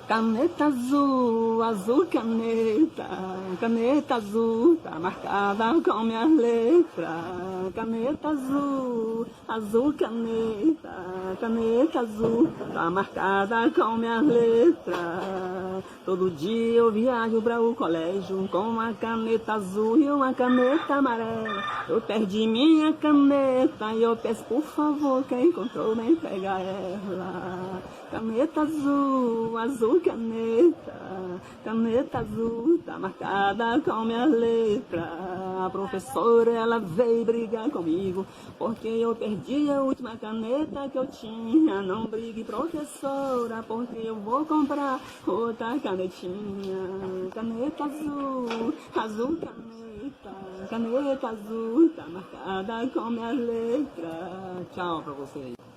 Caneta azul, azul caneta, caneta azul, tá marcada com minha letra. Caneta azul, azul caneta, caneta azul, tá marcada com minha letra. Todo dia eu viajo para o colégio com uma caneta azul e uma caneta amarela. Eu perdi minha caneta e eu peço por favor, quem encontrou vem pegar ela. Caneta azul, azul caneta, caneta azul, tá marcada com minha letra. A professora, ela veio brigar comigo, porque eu perdi a última caneta que eu tinha. Não brigue, professora, porque eu vou comprar outra canetinha. Caneta azul, azul caneta, caneta azul, tá marcada com minha letra. Tchau pra vocês.